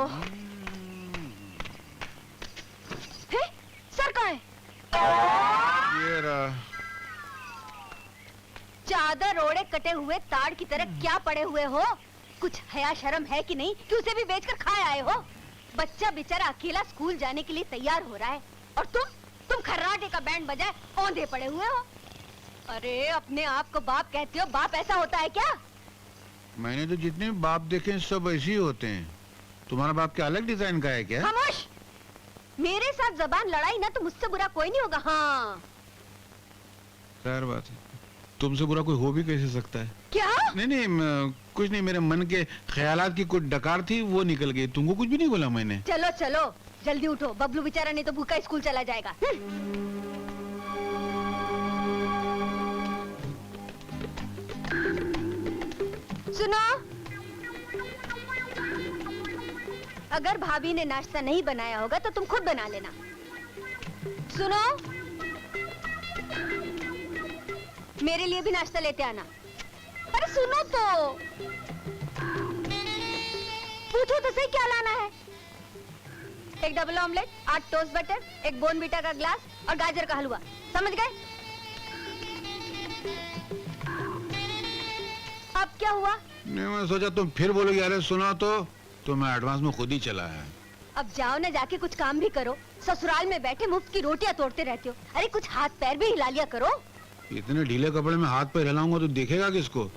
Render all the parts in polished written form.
है? सर कहाँ है? ये रहा। चादर ओढ़े कटे हुए ताड़ की तरह क्या पड़े हुए हो? कुछ हया शर्म है कि नहीं कि उसे भी बेचकर खाए आए हो? बच्चा बेचारा अकेला स्कूल जाने के लिए तैयार हो रहा है और तुम खर्राटे का बैंड बजाए औंधे पड़े हुए हो। अरे अपने आप को बाप कहते हो, बाप ऐसा होता है क्या? मैंने तो जितने बाप देखे हैं सब ऐसे ही होते हैं। तुम्हारा बाप क्या अलग डिजाइन का है क्या? खामोश! मेरे साथ जबान लड़ाई ना तो मुझसे बुरा कोई नहीं होगा। हाँ खैर बात है, तुमसे बुरा कोई हो भी कैसे सकता है? क्या? नहीं कुछ नहीं, मेरे मन के ख्यालात की कुछ डकार थी वो निकल गई। तुमको कुछ भी नहीं बोला मैंने। चलो चलो जल्दी उठो, बबलू बेचारा नहीं तो भूखा स्कूल चला जाएगा। सुनो, अगर भाभी ने नाश्ता नहीं बनाया होगा तो तुम खुद बना लेना। सुनो, मेरे लिए भी नाश्ता लेते आना। अरे सुनो तो, पूछो तो सही क्या लाना है? एक डबल ऑमलेट, 8 टोस्ट बटर, एक बोर्नवीटा का ग्लास और गाजर का हलवा। समझ गए? अब क्या हुआ? नहीं, मैं सोचा तुम फिर बोलोगे अरे सुना तो मैं एडवांस में खुद ही चला है। अब जाओ ना, जाके कुछ काम भी करो। ससुराल में बैठे मुफ्त की रोटियां तोड़ते रहते हो। अरे कुछ हाथ पैर भी हिला लिया करो। इतने ढीले कपड़े में हाथ पैर हिलाऊंगा तो देखेगा किसको?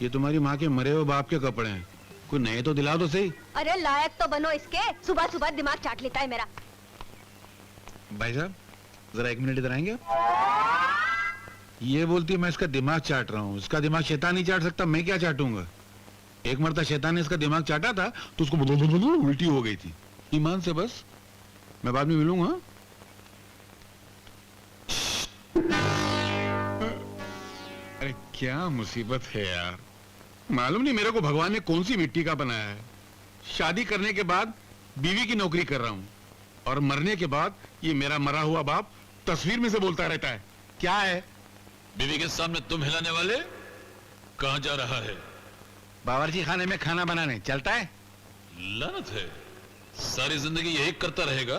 ये तुम्हारी माँ के मरे हुए बाप के कपड़े हैं, कोई नए तो दिला दो सही। अरे लायक तो बनो इसके, सुबह सुबह दिमाग चाट लेता है मेरा। भाई साहब जरा 1 मिनट इधर आएंगे? ये बोलती है मैं इसका दिमाग चाट रहा हूँ। इसका दिमाग शैतान नहीं चाट सकता, मैं क्या चाटूंगा? एक मरता शैतान ने इसका दिमाग चाटा था तो उसको उल्टी हो गई थी। ईमान से बस, मैं बाद में मिलूंगा। अरे क्या मुसीबत है यार, मालूम नहीं मेरे को भगवान ने कौन सी मिट्टी का बनाया है। शादी करने के बाद बीवी की नौकरी कर रहा हूँ और मरने के बाद ये मेरा मरा हुआ बाप तस्वीर में से बोलता रहता है। क्या है? बीवी के सामने तुम हिलाने वाले, कहां जा रहा है? बावर्ची खाने में खाना बनाने चलता है। लानत है, सारी जिंदगी यही करता रहेगा।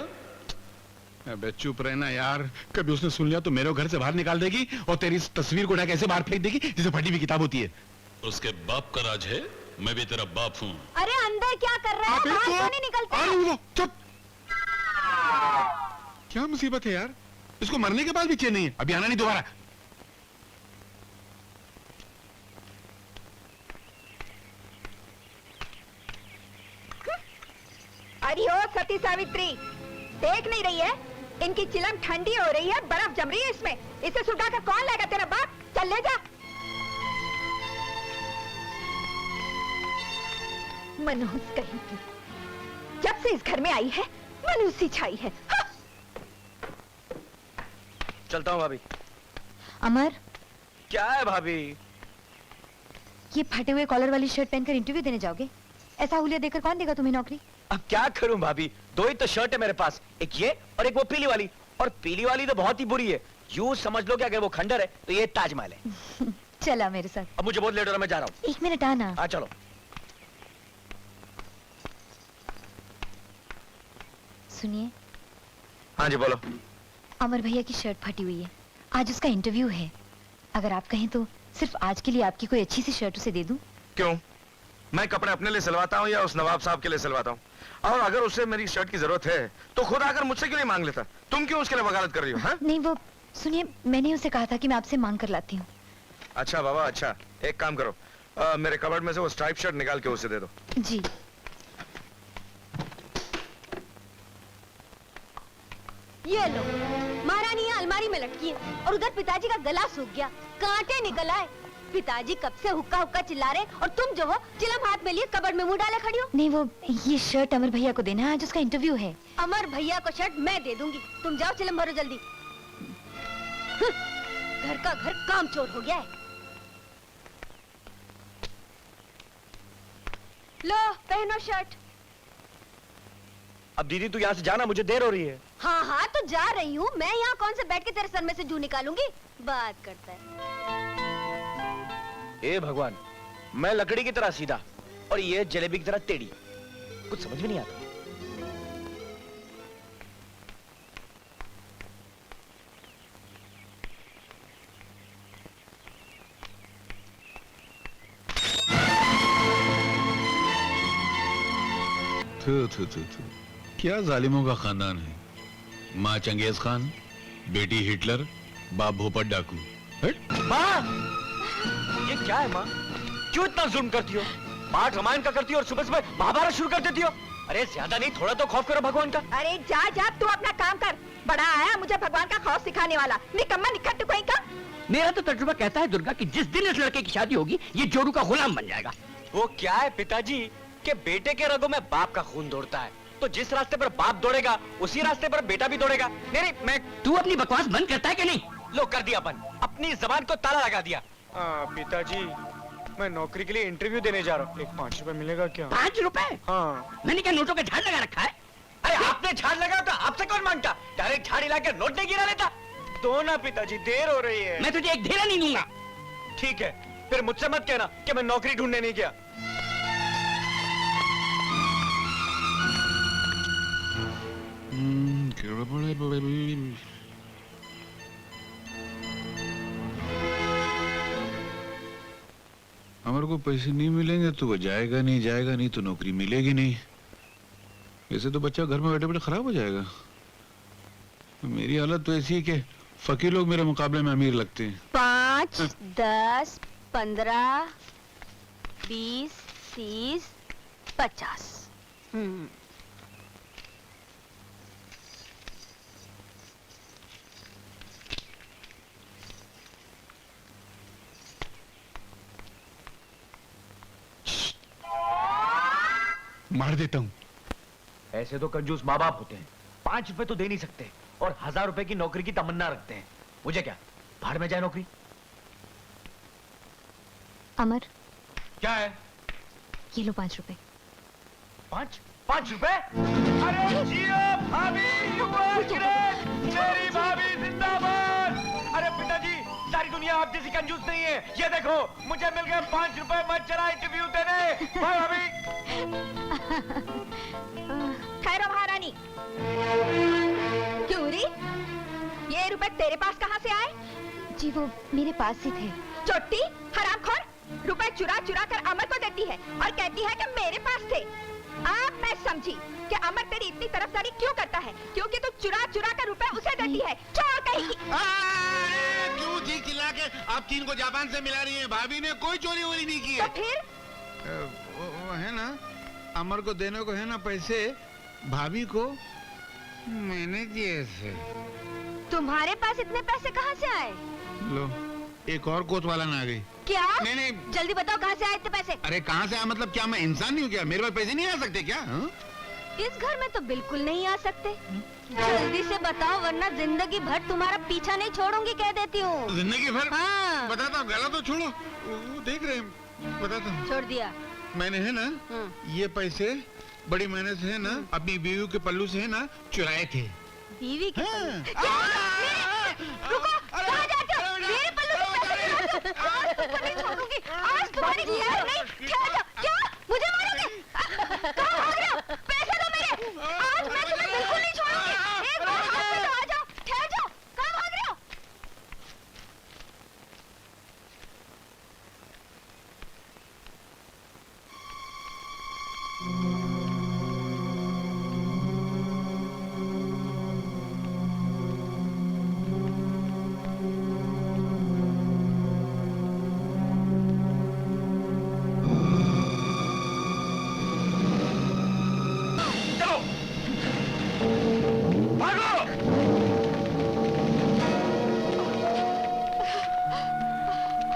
अबे चुप रहना यार, कभी उसने सुन लिया तो मेरे को घर से बाहर निकाल देगी और तेरी इस तस्वीर को उठा कैसे बाहर फेंक देगी जैसे फटी हुई किताब होती है। उसके बाप का राज है, मैं भी तेरा बाप हूँ। अरे अंदर क्या कर रहा है? बाहर क्यों नहीं निकलता? चुप! क्या मुसीबत है यार, इसको मरने के बाद भी चैन नहीं है। अभी आना नहीं दोबारा। अरे ओ सती सावित्री, देख नहीं रही है? इनकी चिलम ठंडी हो रही है, बर्फ जम रही है इसमें। इसे सुखा कर कौन लाएगा? तेरा बाप। चल ले जा। मनहूस कहीं की, जब से इस घर में आई है मनहूसी छाई है। हाँ। चलता हूँ भाभी। अमर, क्या है भाभी? ये फटे हुए कॉलर वाली शर्ट पहनकर इंटरव्यू देने जाओगे? ऐसा हुलिया देकर कौन देगा तुम्हें नौकरी? अब क्या करूं भाभी, 2 ही तो शर्ट है मेरे पास, एक ये और एक वो पीली वाली। और पीली वाली तो बहुत ही बुरी है, यूं समझ लो कि अगर वो खंडर है तो ये ताजमहल है। चला मेरे साथ। अब मुझे बहुत लेट हो रहा, मैं जा रहा हूँ। 1 मिनट आना। हाँ चलो। सुनिए। हाँ जी बोलो। अमर भैया की शर्ट फटी हुई है, आज उसका इंटरव्यू है। अगर आप कहें तो सिर्फ आज के लिए आपकी कोई अच्छी सी शर्ट उसे दे दूं? क्यों? मैं कपड़े अपने लिए सिलवाता हूँ या उस नवाब साहब के लिए सिलवाता हूँ? और अगर उसे मेरी शर्ट की जरूरत है तो खुद आकर मुझसे क्यों नहीं मांग लेता? तुम क्यों उसके लिए वकालत कर रही हो? हाँ? नहीं वो सुनिए, मैंने उसे कहा था कि मैं आपसे मांग कर लाती हूँ। अच्छा बाबा, अच्छा एक काम करो, मेरे कबर्ड में से वो स्ट्राइप शर्ट निकाल के उसे दे दो। जी। ये लो, महारानी अलमारी में लटकी है और उधर पिताजी का गला सूख गया, कांटे निकल आए। पिताजी कब से हुक्का हुक्का चिल्ला रहे और तुम जो हो चिलम हाथ में लिए कबर्ड में मुंह डाले खड़ी हो। नहीं वो ये शर्ट अमर भैया को देना है, आज उसका इंटरव्यू है। अमर भैया को शर्ट मैं दे दूंगी, तुम जाओ चिलम भरो जल्दी। घर का घर काम चोर हो गया है। लो पहनो शर्ट। अब दीदी तू यहाँ से जाना, मुझे देर हो रही है। हाँ हाँ तो जा रही हूँ मैं, यहाँ कौन से बैठ के तेरे सर में से जू निकालूंगी? बात करता है। हे भगवान, मैं लकड़ी की तरह सीधा और ये जलेबी की तरह टेढ़ी। कुछ समझ में नहीं आता। थू। क्या जालिमों का खानदान है। माँ चंगेज खान, बेटी हिटलर, बाप भोपत डाकू। हट। माँ, ये क्या है माँ? क्यों इतना जुल्म करती हो? पाठ रामायण का करती हो और सुबह सुबह महाभारत शुरू कर देती हो। अरे ज्यादा नहीं, थोड़ा तो खौफ करो भगवान का। अरे जा जा, तू अपना काम कर। बड़ा आया मुझे भगवान का खौफ सिखाने वाला, निकम्मा निकट कोई का। मेरा तो तजुर्बा कहता है दुर्गा कि जिस दिन इस लड़के की शादी होगी ये जोरू का गुलाम बन जाएगा। वो क्या है पिताजी कि बेटे के रगों में बाप का खून दौड़ता है, तो जिस रास्ते पर बाप दौड़ेगा उसी रास्ते पर बेटा भी दौड़ेगा। नहीं मैं तू अपनी बकवास बंद करता है कि नहीं? लो कर दिया बंद, अपनी जबान को ताला लगा दिया। पिताजी मैं नौकरी के लिए इंटरव्यू देने जा रहा हूँ, एक 5 रुपए मिलेगा क्या? 5 रुपए? हाँ। मैंने क्या नोटों का झाड़ लगा रखा है? अरे आपने झाड़ लगाया तो आपसे कौन मांगता? डायरेक्ट झाड़ हिला के नोट नहीं गिरा लेता। दो ना पिताजी, देर हो रही है। मैं तुझे एक धेरा नहीं दूंगा। ठीक है, फिर मुझसे मत कहना कि मैं नौकरी ढूंढने नहीं गया। अमर को पैसे नहीं मिलेंगे तो वो जाएगा नहीं तो नौकरी मिलेगी नहीं। ऐसे तो बच्चा घर में बैठे बैठे खराब हो जाएगा। मेरी हालत तो ऐसी है कि फकीर लोग मेरे मुकाबले में अमीर लगते हैं। 5, 10, 15, 20, 30, 50। मार देता हूँ। ऐसे तो कंजूस माँ बाप होते हैं, 5 रुपए तो दे नहीं सकते और 1000 रुपए की नौकरी की तमन्ना रखते हैं। मुझे क्या, भाड़ में जाए नौकरी। अमर, क्या है? ये लो 5 रुपए। 5 रुपए? अरे जियो भाभी, you are great! मेरी भाभी जिंदाबाद। अरे पिताजी, सारी दुनिया आप जैसी कंजूस नहीं है। ये देखो मुझे मिल गए 5 रुपए, मत चला इंटरव्यू देने। बाय भाभी। खैर महारानी, क्यों री? ये रुपए तेरे पास कहाँ से आए? जी वो मेरे पास ही थे। चोटी, हरामखोर, रुपए चुरा चुरा कर अमर को देती है और कहती है कि मेरे पास थे। अब मैं समझी कि अमर तेरी इतनी तरफदारी क्यों करता है, क्योंकि तू चुरा चुरा कर रुपए उसे देती है। चोर कहीं की। क्यों जी चिल्ला के आप 3 को जापान से मिला रही हैं? भाभी ने कोई चोरी वोरी नहीं की है। तो फिर वो है ना, अमर को देने को है ना पैसे, भाभी को मैंने दिए थे। तुम्हारे पास इतने पैसे कहाँ से आए? लो, एक और कोतवाला ना आ गई। क्या? नहीं जल्दी बताओ कहाँ से आए इतने पैसे? अरे कहाँ से आया मतलब क्या मैं इंसान नहीं हूँ क्या? मेरे पास पैसे नहीं आ सकते क्या? हा? इस घर में तो बिल्कुल नहीं आ सकते। जल्दी से बताओ वरना जिंदगी भर तुम्हारा पीछा नहीं छोड़ूंगी, कह देती हूँ। जिंदगी भर? हाँ। बताता हूँ, गला तो छोड़ो, वो देख रहे हैं, बताता हूँ। छोड़ दिया। मैंने है ना ये पैसे बड़ी मेहनत से है ना अपनी बीवी के पल्लू से है ना चुराए थे। बीवी के हाँ। रुको, कहाँ जाते हो? मेरे पल्लू के पैसे आज तुमको नहीं छोड़ूंगी, आज तुम्हारी खैर नहीं। क्या मुझे मारोगे? कहाँ भाग रहे हो? पैसे दो मेरे, आज मैं तुम्हें बिल्कुल नहीं छोड़ूंगी। एक बार हाथ में तो आ जाओ, ठहर जाओ, कहाँ भाग रहे हो?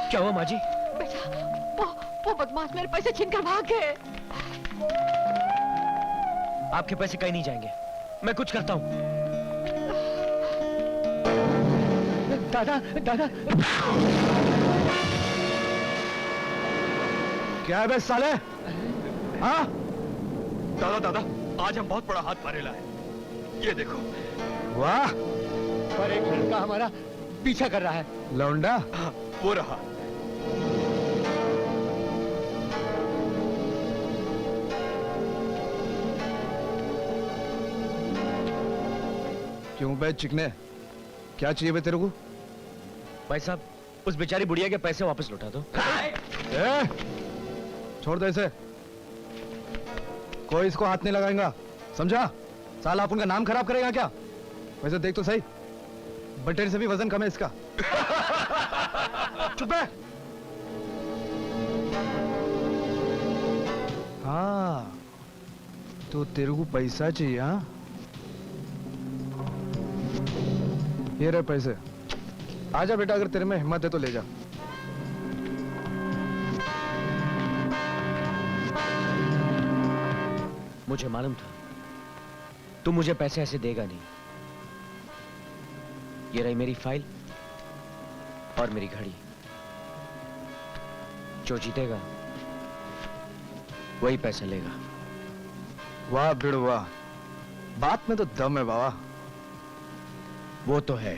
क्या हुआ माँ जी? बेटा, वो बदमाश मेरे पैसे छीनकर भाग गए। आपके पैसे कहीं नहीं जाएंगे, मैं कुछ करता हूँ। दादा दादा, क्या है बे साले? हाँ दादा दादा, आज हम बहुत बड़ा हाथ मारेला है। ये देखो। वाह, पर एक लड़का हमारा पीछा कर रहा है। लौंडा? हाँ, वो रहा। क्यों बे चिकने, क्या चाहिए बे तेरे को? भाई साहब, उस बेचारी बुढ़िया के पैसे वापस लौटा दो। ए, छोड़ दे इसे, कोई इसको हाथ नहीं लगाएगा, समझा? साला आप उनका नाम खराब करेगा क्या? वैसे देख तो सही, बटेर से भी वजन कम है इसका। चुप है। हाँ, तो तेरे को पैसा चाहिए? हाँ, ये रहे पैसे। आजा बेटा, अगर तेरे में हिम्मत है तो ले जा। मुझे मालूम था तुम मुझे पैसे ऐसे देगा नहीं। ये रही मेरी फाइल और मेरी घड़ी। जो जीतेगा वही पैसा लेगा। वाह भिड़ वाह, बात में तो दम है बाबा। वो तो है।